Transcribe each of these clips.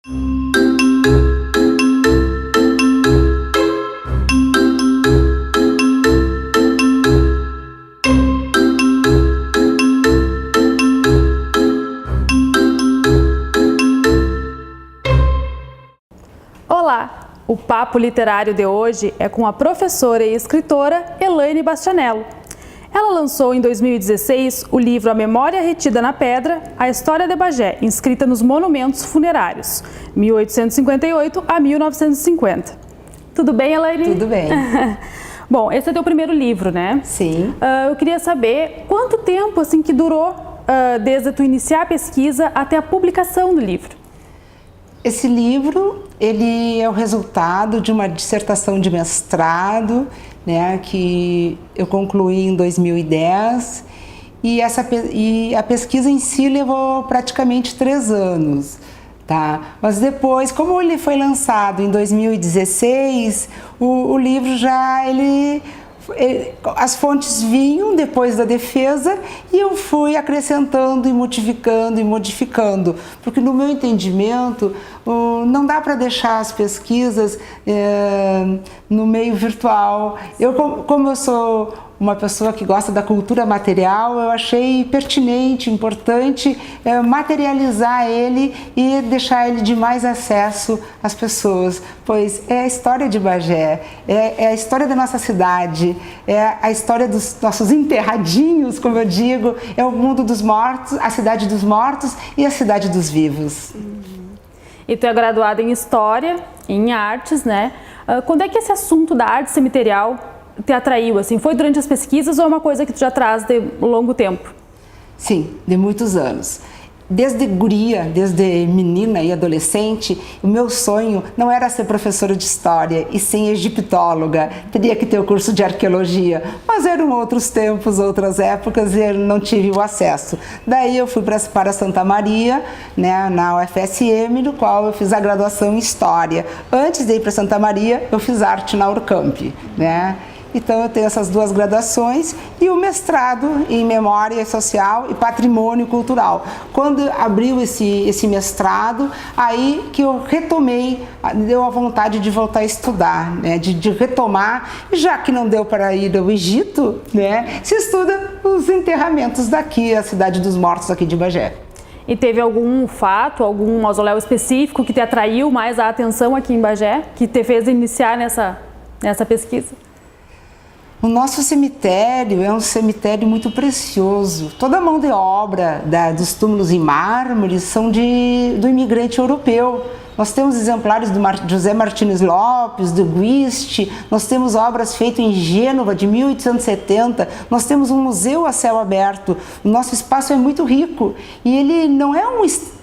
Olá! O Papo Literário de hoje é com a professora e escritora Elaine Bastianello. Ela lançou em 2016 o livro A Memória Retida na Pedra, a História de Bagé, inscrita nos monumentos funerários, 1858 a 1950. Tudo bem, Elaine? Tudo bem. Bom, esse é teu primeiro livro, né? Sim. Eu queria saber quanto tempo assim, que durou desde tu iniciar a pesquisa até a publicação do livro. Esse livro, ele é o resultado de uma dissertação de mestrado, né, que eu concluí em 2010 e a pesquisa em si levou praticamente 3 anos, tá? Mas depois, como ele foi lançado em 2016, o livro já, as fontes vinham depois da defesa e eu fui acrescentando e modificando, porque no meu entendimento não dá para deixar as pesquisas no meio virtual. Como eu sou uma pessoa que gosta da cultura material, eu achei pertinente, importante materializar ele e deixar ele de mais acesso às pessoas, pois é a história de Bagé, é a história da nossa cidade, é a história dos nossos enterradinhos, como eu digo, é o mundo dos mortos, a cidade dos mortos e a cidade dos vivos. E tu é graduada em História, em Artes, né? Quando é que esse assunto da arte cemiterial te atraiu? Assim, foi durante as pesquisas ou é uma coisa que tu já traz de longo tempo? Sim, de muitos anos. Desde guria, desde menina e adolescente, o meu sonho não era ser professora de história, e sim egiptóloga. Teria que ter o curso de arqueologia, mas eram outros tempos, outras épocas e eu não tive o acesso. Daí eu fui para Santa Maria, né, na UFSM, no qual eu fiz a graduação em História. Antes de ir para Santa Maria, eu fiz arte na Urcamp, né? Então eu tenho essas 2 graduações e o mestrado em Memória Social e Patrimônio Cultural. Quando abriu esse mestrado, aí que eu retomei, deu a vontade de voltar a estudar, né? de retomar, e já que não deu para ir ao Egito, né? Se estuda os enterramentos daqui, a cidade dos mortos aqui de Bagé. E teve algum fato, algum mausoléu específico que te atraiu mais a atenção aqui em Bagé, que te fez iniciar nessa pesquisa? O nosso cemitério é um cemitério muito precioso. Toda a mão de obra dos túmulos em mármore são do imigrante europeu. Nós temos exemplares do José Martins Lopes, do Guiste, nós temos obras feitas em Gênova de 1870, nós temos um museu a céu aberto, o nosso espaço é muito rico e ele não é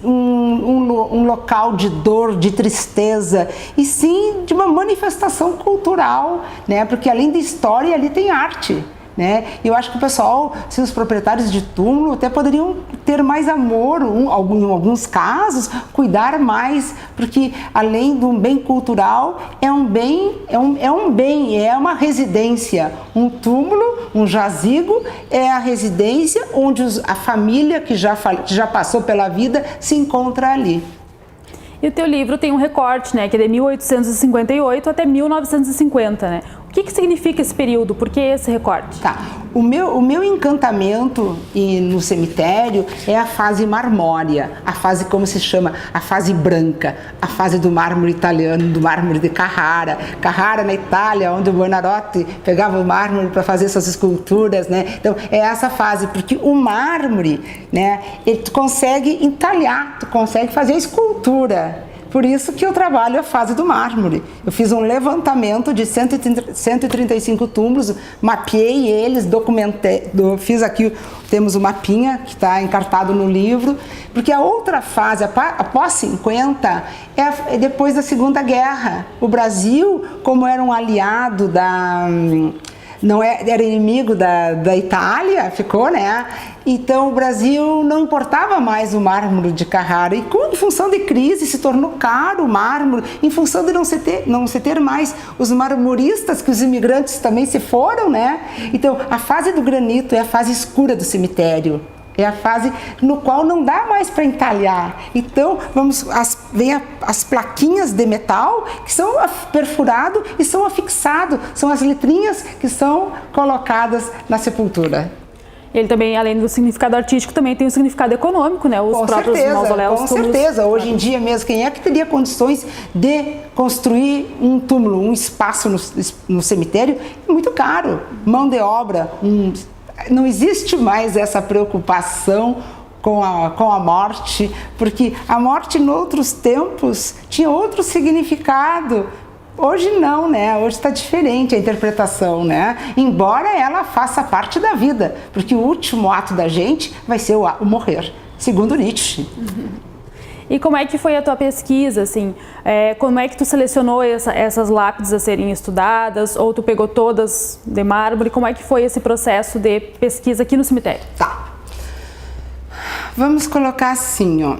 um local de dor, de tristeza, e sim de uma manifestação cultural, né? Porque além da história ali tem arte. Né? Eu acho que o pessoal, se os proprietários de túmulo até poderiam ter mais amor, em alguns casos, cuidar mais, porque além de um bem cultural, é uma residência. Um túmulo, um jazigo, é a residência onde a família que já passou pela vida se encontra ali. E o teu livro tem um recorte, né, que é de 1858 até 1950, né? O que significa esse período? Por que esse recorte? Tá. O meu encantamento no cemitério é a fase marmórea, a fase, como se chama, a fase branca, a fase do mármore italiano, do mármore de Carrara. Carrara, na Itália, onde o Buonarroti pegava o mármore para fazer suas esculturas, né? Então, é essa fase, porque o mármore, né, tu consegue entalhar, tu consegue fazer a escultura. Por isso que eu trabalho a fase do mármore. Eu fiz um levantamento de 135 túmulos, mapeei eles, documentei, fiz aqui, temos o mapinha que está encartado no livro, porque a outra fase, após 50, é depois da Segunda Guerra. O Brasil, como era um aliado era inimigo da Itália, ficou, né? Então o Brasil não importava mais o mármore de Carrara e em função de crise se tornou caro o mármore, em função de não se ter mais os marmoristas, que os imigrantes também se foram, né? Então a fase do granito é a fase escura do cemitério. É a fase no qual não dá mais para entalhar. Então, vem as plaquinhas de metal que são perfuradas e são afixadas. São as letrinhas que são colocadas na sepultura. Ele também, além do significado artístico, também tem o significado econômico, né? Os próprios mausoléus. Com certeza. Hoje em dia mesmo, quem é que teria condições de construir um túmulo, um espaço no cemitério? É muito caro. Mão de obra, não existe mais essa preocupação com a morte, porque a morte em outros tempos tinha outro significado. Hoje não, né? Hoje está diferente a interpretação, né? Embora ela faça parte da vida, porque o último ato da gente vai ser o morrer, segundo Nietzsche. E como é que foi a tua pesquisa, assim? Como é que tu selecionou essas lápides a serem estudadas? Ou tu pegou todas de mármore? Como é que foi esse processo de pesquisa aqui no cemitério? Tá. Vamos colocar assim, ó.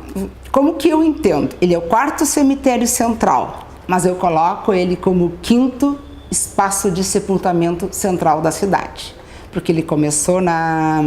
Como que eu entendo? Ele é o 4º cemitério central, mas eu coloco ele como o 5º espaço de sepultamento central da cidade. Porque ele começou na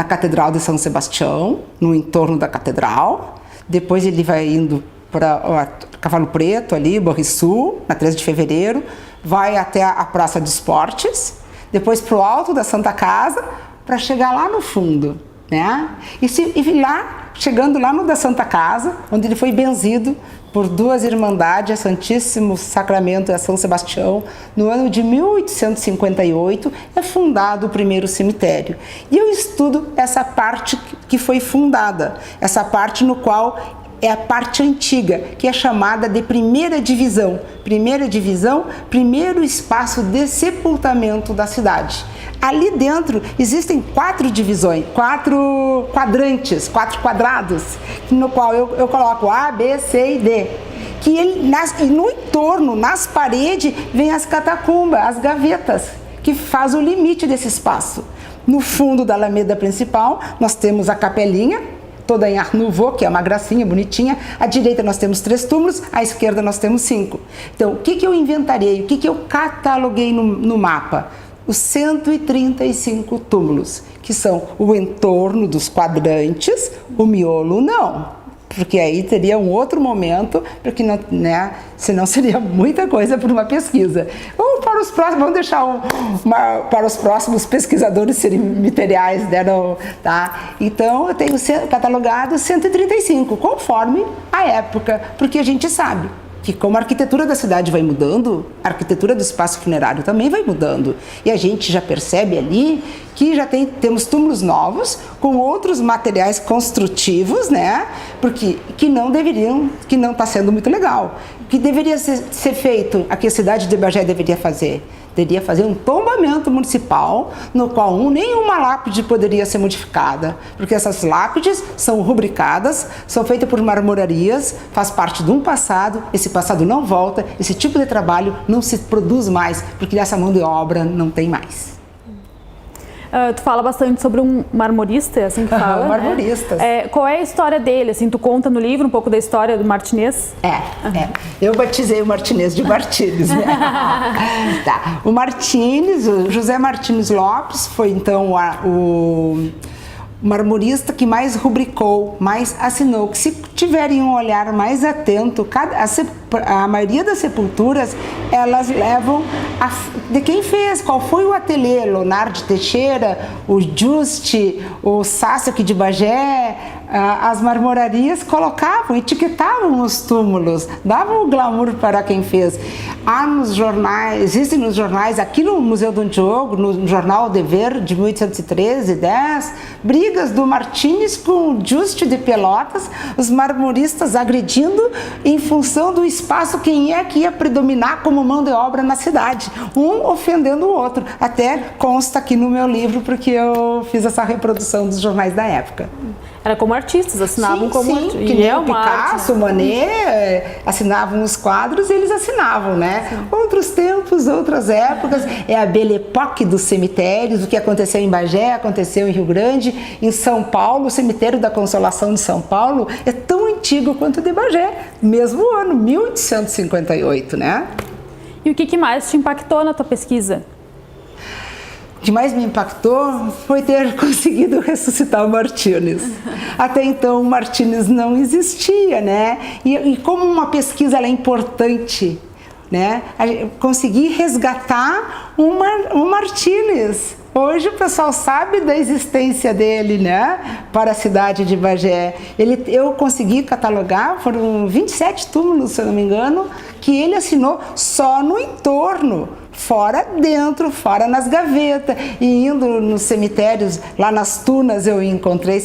Catedral de São Sebastião, no entorno da catedral. Depois ele vai indo para Cavalo Preto, ali, Banrisul, na 13 de fevereiro. Vai até a Praça de Esportes. Depois para o alto da Santa Casa, para chegar lá no fundo, né? E lá, chegando lá no da Santa Casa, onde ele foi benzido por 2 irmandades, a Santíssimo Sacramento e a São Sebastião, no ano de 1858, é fundado o primeiro cemitério. E eu estudo essa parte que foi fundada, essa parte no qual é a parte antiga, que é chamada de primeira divisão. Primeira divisão, primeiro espaço de sepultamento da cidade. Ali dentro existem 4 divisões, 4 quadrantes, 4 quadrados, no qual eu coloco A, B, C e D. E no entorno, nas paredes, vem as catacumbas, as gavetas, que faz o limite desse espaço. No fundo da alameda principal, nós temos a capelinha, toda em Art Nouveau, que é uma gracinha, bonitinha. À direita nós temos 3 túmulos, à esquerda nós temos 5. Então, o que eu inventariei, o que eu cataloguei no mapa? Os 135 túmulos, que são o entorno dos quadrantes, o miolo não. Porque aí teria um outro momento, porque não, né, senão seria muita coisa para uma pesquisa. Ou para os próximos, vamos deixar para os próximos pesquisadores cemiteriais, né, tá? Então eu tenho catalogado 135, conforme a época, porque a gente sabe que como a arquitetura da cidade vai mudando, a arquitetura do espaço funerário também vai mudando. E a gente já percebe ali que já temos túmulos novos, com outros materiais construtivos, né? Porque que não está sendo muito legal. O que deveria ser feito, a que a cidade de Bagé deveria fazer? Deveria fazer um tombamento municipal, no qual nenhuma lápide poderia ser modificada, porque essas lápides são rubricadas, são feitas por marmorarias, faz parte de um passado, esse passado não volta, esse tipo de trabalho não se produz mais, porque essa mão de obra não tem mais. Tu fala bastante sobre um marmorista, é assim que fala, marmoristas. Né? Qual é a história dele? Assim, tu conta no livro um pouco da história do Martinez? Eu batizei o Martinez de Martínez, né? Tá. O Martínez, o José Martínez Lopes, foi então o marmorista que mais rubricou, mais assinou, que se tiverem um olhar mais atento, a maioria das sepulturas, elas levam de quem fez, qual foi o ateliê, Leonardo Teixeira, o Juste, o Sácio de Bagé. As marmorarias colocavam, etiquetavam os túmulos, davam o glamour para quem fez. Há nos jornais, existem nos jornais, aqui no Museu do Diogo, no jornal O Dever, de 1813, 10, brigas do Martínez com o Juste de Pelotas, os marmoristas agredindo em função do espaço, quem é que ia predominar como mão de obra na cidade, um ofendendo o outro. Até consta aqui no meu livro, porque eu fiz essa reprodução dos jornais da época. Era como artistas, assinavam como artistas. Que nem o Picasso, Manet, assinavam os quadros e eles assinavam, né? Sim. Outros tempos, outras épocas, é a Belle Époque dos cemitérios, o que aconteceu em Bagé, aconteceu em Rio Grande, em São Paulo, o cemitério da Consolação de São Paulo é tão antigo quanto o de Bagé, mesmo ano, 1858, né? E o que mais te impactou na tua pesquisa? que mais me impactou foi ter conseguido ressuscitar o Martínez. Até então o Martínez não existia, né? E como uma pesquisa ela é importante, né? Consegui resgatar um Martínez. Hoje o pessoal sabe da existência dele, né? Para a cidade de Bagé. Eu consegui catalogar, foram 27 túmulos, se eu não me engano, que ele assinou só no entorno. Fora dentro, fora nas gavetas. E indo nos cemitérios, lá nas Tunas eu encontrei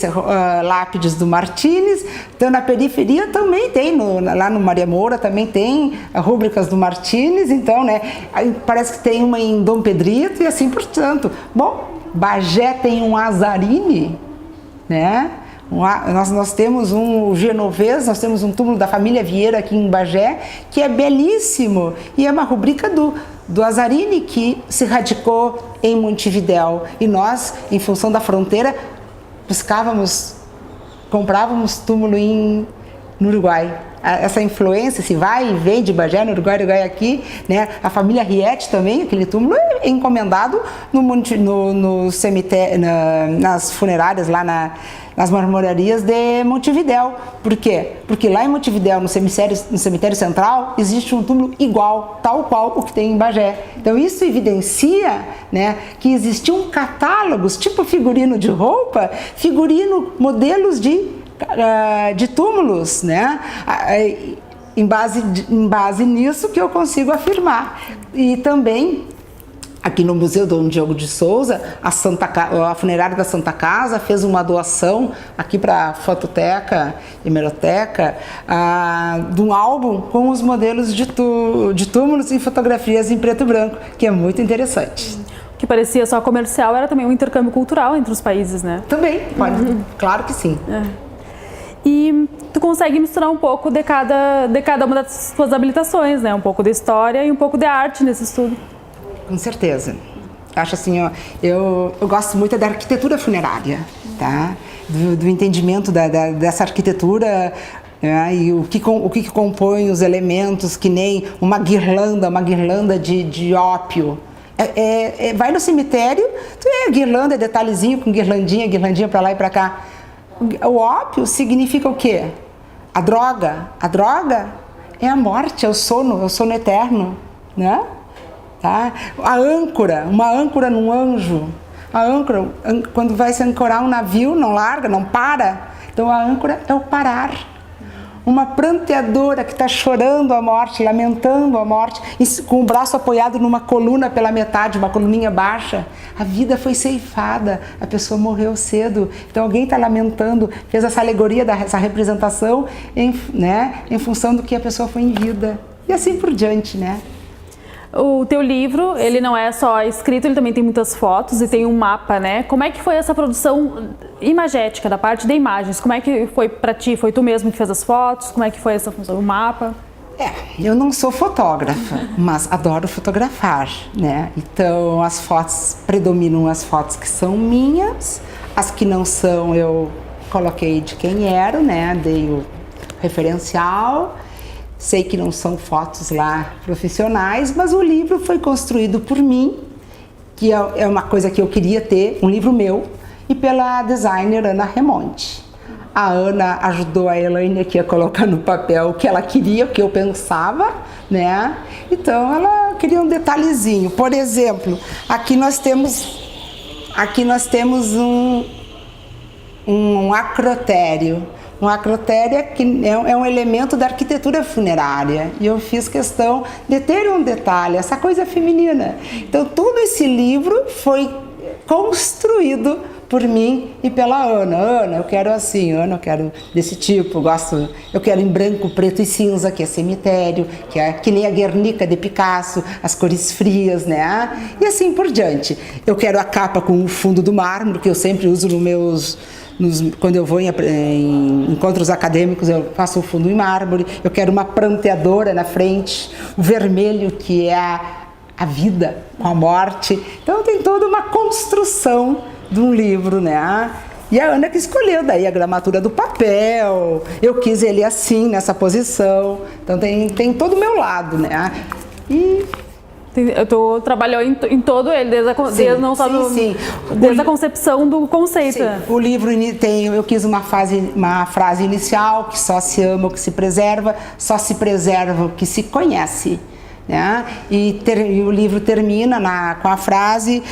lápides do Martínez. Então na periferia também tem, lá no Maria Moura também tem rúbricas do Martínez. Então, né, parece que tem uma em Dom Pedrito e assim portanto. Bom, Bagé tem um Azarini, né? Nós temos um genovês, nós temos um túmulo da família Vieira aqui em Bagé, que é belíssimo. E é uma rubrica do Azarini, que se radicou em Montevidéu. E nós, em função da fronteira, comprávamos túmulo no Uruguai. Essa influência, se vai e vem de Bagé, no Uruguai aqui, né? A família Riete também, aquele túmulo é encomendado no cemitério, nas funerárias, lá nas marmorarias de Montevidéu. Por quê? Porque lá em Montevidéu, no cemitério central, existe um túmulo igual, tal qual o que tem em Bagé. Então isso evidencia, né, que existiam catálogos, tipo figurino de roupa, modelos de túmulos, né? Em base nisso que eu consigo afirmar. E também aqui no Museu Dom Diogo de Souza, a funerária da Santa Casa fez uma doação aqui para a Fototeca, Hemeroteca, de um álbum com os modelos de túmulos e fotografias em preto e branco, que é muito interessante. O que parecia só comercial era também um intercâmbio cultural entre os países, né? Também, pode, claro que sim. E tu consegue misturar um pouco de cada uma das suas habilitações, né? Um pouco de história e um pouco de arte nesse estudo. Com certeza. Acho assim, ó, eu gosto muito da arquitetura funerária, tá? Do entendimento dessa arquitetura, né? E o que compõe os elementos, que nem uma guirlanda de ópio. Vai no cemitério, tu guirlanda, detalhezinho com guirlandinha para lá e para cá. O ópio significa o quê? A droga é a morte, é o sono eterno, né? Tá? Uma âncora num anjo. A âncora, quando vai se ancorar um navio, não larga, não para. Então a âncora é o parar. Uma pranteadora que está chorando a morte, lamentando a morte, com o braço apoiado numa coluna pela metade, uma coluninha baixa. A vida foi ceifada, a pessoa morreu cedo. Então alguém está lamentando, fez essa alegoria, essa representação em função do que a pessoa foi em vida. E assim por diante, né? O teu livro, ele não é só escrito, ele também tem muitas fotos e tem um mapa, né? Como é que foi essa produção imagética, da parte de imagens? Como é que foi para ti? Foi tu mesmo que fez as fotos? Como é que foi essa função, o mapa? Eu não sou fotógrafa, mas adoro fotografar, né? Então as fotos, predominam as fotos que são minhas, as que não são eu coloquei de quem era, né? Dei o referencial. Sei que não são fotos lá profissionais, mas o livro foi construído por mim, que é uma coisa que eu queria ter, um livro meu, e pela designer Ana Remonte. A Ana ajudou a Elaine aqui a colocar no papel o que ela queria, o que eu pensava, né? Então ela queria um detalhezinho. Por exemplo, aqui nós temos um acrotério. Um acrotério é um elemento da arquitetura funerária e eu fiz questão de ter um detalhe, essa coisa feminina. Então todo esse livro foi construído por mim e pela Ana. Ana, eu quero assim, Ana, eu quero desse tipo, eu quero em branco, preto e cinza, que é cemitério, que nem a Guernica de Picasso, as cores frias, né? E assim por diante. Eu quero a capa com o fundo do mármore, que eu sempre uso quando eu vou em encontros acadêmicos, eu faço o fundo em mármore. Eu quero uma pranteadora na frente, o vermelho, que é a vida com a morte. Então tem toda uma construção de um livro, né? E a Ana que escolheu daí a gramatura do papel. Eu quis ele assim, nessa posição. Então tem todo o meu lado, né? E Tu trabalhou em todo ele, desde a concepção do conceito. Sim. O livro eu quis uma frase inicial, que só se ama o que se preserva, só se preserva o que se conhece. Né? E o livro termina com a frase: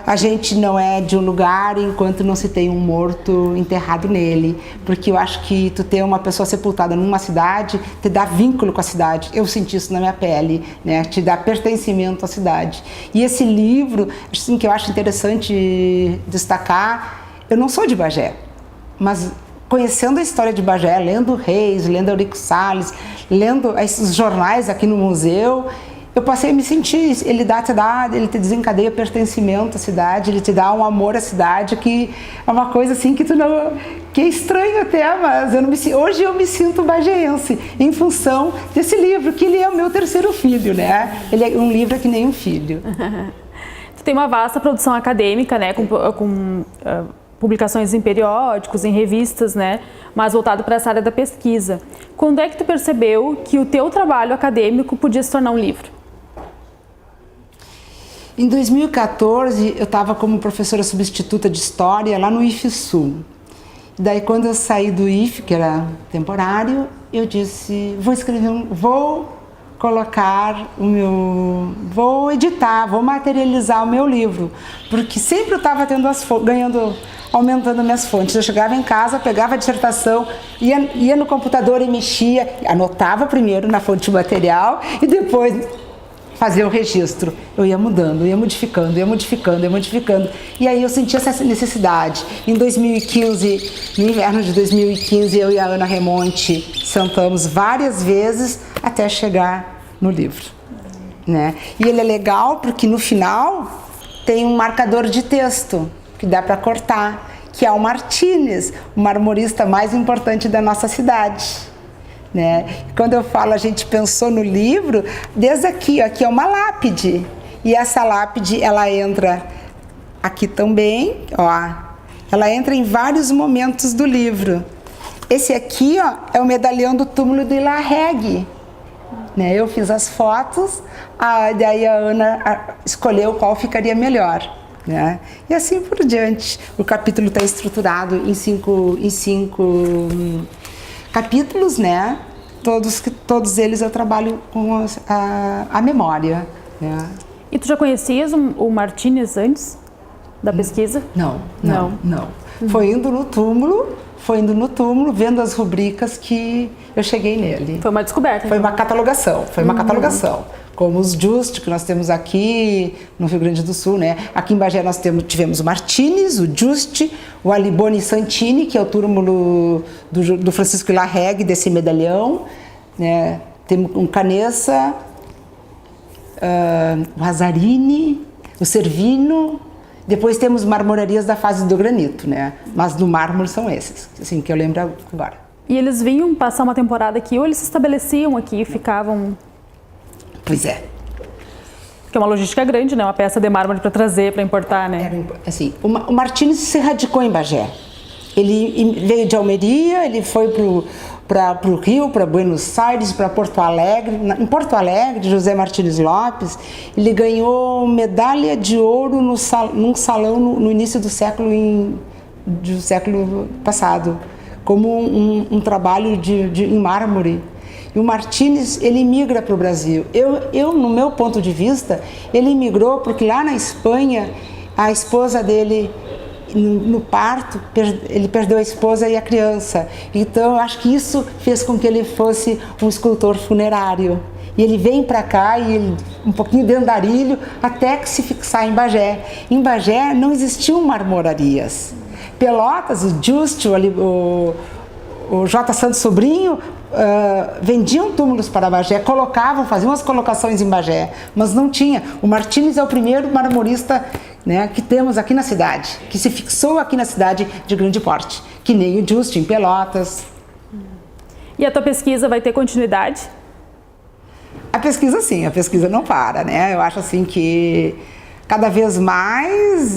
a gente não é de um lugar enquanto não se tem um morto enterrado nele, porque eu acho que tu ter uma pessoa sepultada numa cidade te dá vínculo com a cidade. Eu senti isso na minha pele, né? Te dá pertencimento à cidade. E esse livro, assim, que eu acho interessante destacar, eu não sou de Bagé, mas conhecendo a história de Bagé, lendo Reis, lendo Eurico Salles, lendo esses jornais aqui no museu, eu passei a me sentir, ele te desencadeia pertencimento à cidade, ele te dá um amor à cidade, que é uma coisa assim que é estranho até, mas hoje eu me sinto bagéense, em função desse livro, que ele é o meu terceiro filho, né? Ele é um livro que nem um filho. Tu tem uma vasta produção acadêmica, né, com publicações em periódicos, em revistas, né, mas voltado para essa área da pesquisa. Quando é que tu percebeu que o teu trabalho acadêmico podia se tornar um livro? Em 2014, eu estava como professora substituta de História lá no IFSU. Daí, quando eu saí do IF, que era temporário, eu disse, vou editar, vou materializar o meu livro, porque sempre eu estava aumentando minhas fontes. Eu chegava em casa, pegava a dissertação, ia no computador e mexia, anotava primeiro na fonte material e depois fazia o registro. Eu ia mudando, ia modificando. E aí eu senti essa necessidade. Em 2015, no inverno de 2015, eu e a Ana Remonte sentamos várias vezes até chegar no livro, né? E ele é legal porque no final tem um marcador de texto que dá para cortar, que é o Martínez, o marmorista mais importante da nossa cidade, né? Quando eu falo a gente pensou no livro, desde aqui é uma lápide, e essa lápide ela entra aqui também, ó, ela entra em vários momentos do livro. Esse aqui, ó, é o medalhão do túmulo de La Règue, né? Eu fiz as fotos, daí a Ana escolheu qual ficaria melhor, né? E assim por diante. O capítulo está estruturado em cinco capítulos, né? Todos eles eu trabalho com a memória, né? E tu já conhecias o Martínez antes da pesquisa? Não. Foi indo no túmulo, vendo as rubricas que eu cheguei nele. Foi uma descoberta. Foi uma catalogação, Como os Just, que nós temos aqui no Rio Grande do Sul, né? Aqui em Bagé nós tivemos o Martínez, o Just, o Alibone Santini, que é o túmulo do Francisco La Règue, desse medalhão, né? Temos um Canessa, o Razzarini, o Servino. Depois temos marmorarias da fase do granito, né? Mas do mármore são esses, assim, que eu lembro agora. E eles vinham passar uma temporada aqui ou eles se estabeleciam aqui e ficavam... Pois é. Que é uma logística grande, né? Uma peça de mármore para trazer, para importar, né? Assim, o Martínez se radicou em Bagé. Ele veio de Almeria, ele foi para o Rio, para Buenos Aires, para Porto Alegre. Em Porto Alegre, José Martínez Lopes, ele ganhou medalha de ouro num salão no início do século passado, como um trabalho em mármore. E o Martínez, ele migra para o Brasil. No meu ponto de vista, ele migrou porque lá na Espanha, a esposa dele, no parto, ele perdeu a esposa e a criança. Então, eu acho que isso fez com que ele fosse um escultor funerário. E ele vem para cá, um pouquinho de andarilho, até que se fixar em Bagé. Em Bagé não existiam marmorarias. Pelotas, o Just, o J. Santos Sobrinho, vendiam túmulos para Bagé, faziam as colocações em Bagé, mas não tinha. O Martínez é o primeiro marmorista, né, que temos aqui na cidade, que se fixou aqui na cidade de grande porte, que nem o Just em Pelotas. E a tua pesquisa vai ter continuidade? A pesquisa sim, a pesquisa não para, né? Eu acho assim que cada vez mais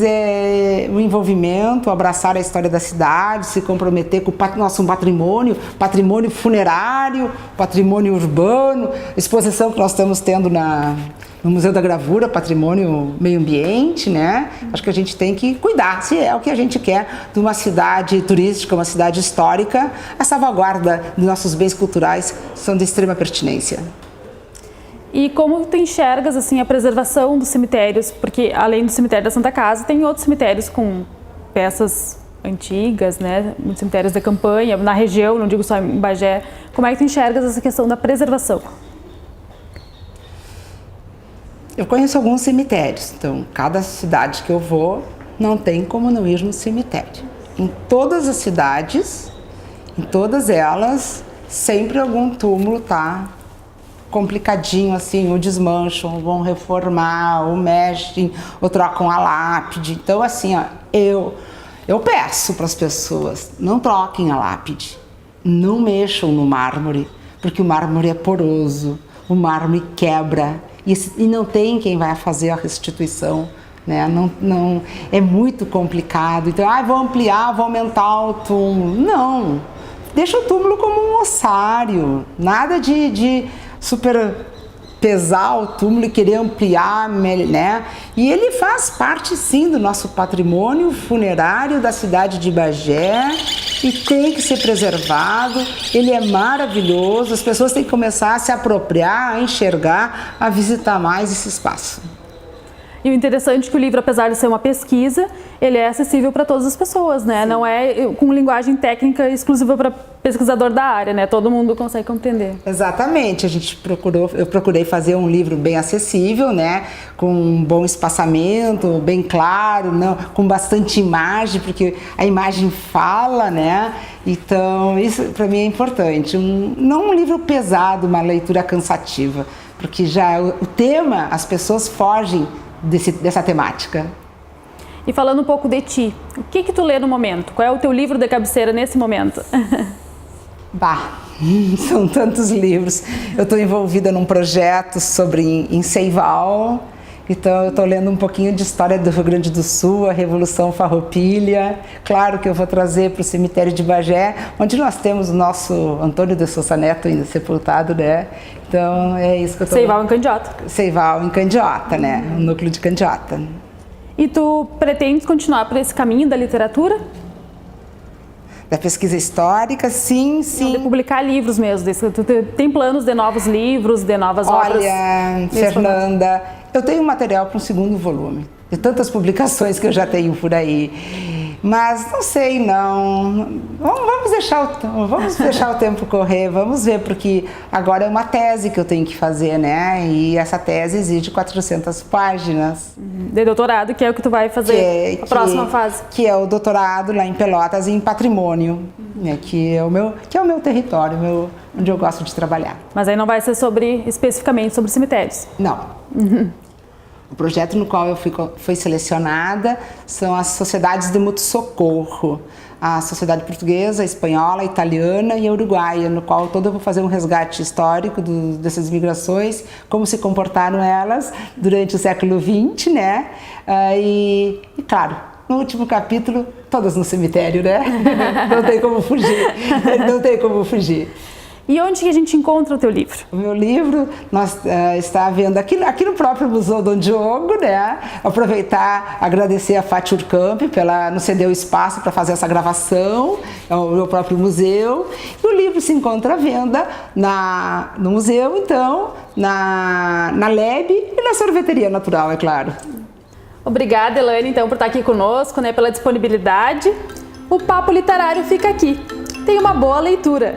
o envolvimento, abraçar a história da cidade, se comprometer com o nosso patrimônio funerário, patrimônio urbano, exposição que nós estamos tendo no Museu da Gravura, Patrimônio Meio Ambiente, né? Acho que a gente tem que cuidar, se é o que a gente quer de uma cidade turística, uma cidade histórica, a salvaguarda dos nossos bens culturais são de extrema pertinência. E como tu enxergas assim, a preservação dos cemitérios? Porque além do cemitério da Santa Casa, tem outros cemitérios com peças antigas, né? Muitos cemitérios da campanha, na região, não digo só em Bagé. Como é que tu enxergas essa questão da preservação? Eu conheço alguns cemitérios, então cada cidade que eu vou não tem como não ir no cemitério. Em todas as cidades, em todas elas, sempre algum túmulo tá complicadinho assim, ou desmancham, ou vão reformar, ou mexem, ou trocam a lápide. Então assim, ó, eu peço para as pessoas, não troquem a lápide, não mexam no mármore, porque o mármore é poroso, o mármore quebra. E não tem quem vai fazer a restituição, né? Não, é muito complicado. Então, vou ampliar, vou aumentar o túmulo. Não, deixa o túmulo como um ossário, nada de super pesar o túmulo e querer ampliar, né? E ele faz parte, sim, do nosso patrimônio funerário da cidade de Bagé e tem que ser preservado. Ele é maravilhoso, as pessoas têm que começar a se apropriar, a enxergar, a visitar mais esse espaço. E o interessante é que o livro, apesar de ser uma pesquisa, ele é acessível para todas as pessoas, né? Sim. Não é com linguagem técnica exclusiva para pesquisador da área, né? Todo mundo consegue compreender. Exatamente. Eu procurei fazer um livro bem acessível, né? Com um bom espaçamento, bem claro, não, com bastante imagem, porque a imagem fala, né? Então, isso para mim é importante. Não um livro pesado, uma leitura cansativa, porque já o tema, as pessoas fogem dessa temática. E falando um pouco de ti, o que tu lê no momento? Qual é o teu livro de cabeceira nesse momento? São tantos livros. Eu estou envolvida num projeto em Seival, então eu estou lendo um pouquinho de história do Rio Grande do Sul, a Revolução Farroupilha. Claro que eu vou trazer para o cemitério de Bagé, onde nós temos o nosso Antônio de Sousa Neto ainda sepultado, né? Então é isso que eu estou... Seival em Candiota. Seival em Candiota, né? O núcleo de Candiota. E tu pretendes continuar por esse caminho da literatura? Da pesquisa histórica, sim. Não, de publicar livros mesmo. Tu tem planos de novos livros, de novas obras? Olha, Fernanda, eu tenho material para um segundo volume. De tantas publicações que eu já tenho por aí. Mas não sei, não. Vamos deixar o tempo correr, vamos ver, porque agora é uma tese que eu tenho que fazer, né? E essa tese exige 400 páginas. De doutorado, que é o que tu vai fazer a próxima fase. Que é o doutorado lá em Pelotas, em patrimônio, né? Que é o meu território, onde eu gosto de trabalhar. Mas aí não vai ser especificamente sobre cemitérios? Não. O projeto no qual eu fui selecionada são as sociedades de mútuo socorro, a sociedade portuguesa, a espanhola, a italiana e a uruguaia, no qual eu vou fazer um resgate histórico dessas migrações, como se comportaram elas durante o século XX, né? E claro, no último capítulo, todas no cemitério, né? Não tem como fugir, não tem como fugir. E onde que a gente encontra o teu livro? O meu livro nós está vendo aqui no próprio Museu Dom Diogo, né? Aproveitar, agradecer a Fátima Urcamp pela nos ceder o espaço para fazer essa gravação, é o meu próprio museu. E o livro se encontra à venda no museu, então, na LEB e na Sorveteria Natural, é claro. Obrigada, Elaine, então, por estar aqui conosco, né, pela disponibilidade. O Papo Literário fica aqui. Tenha uma boa leitura!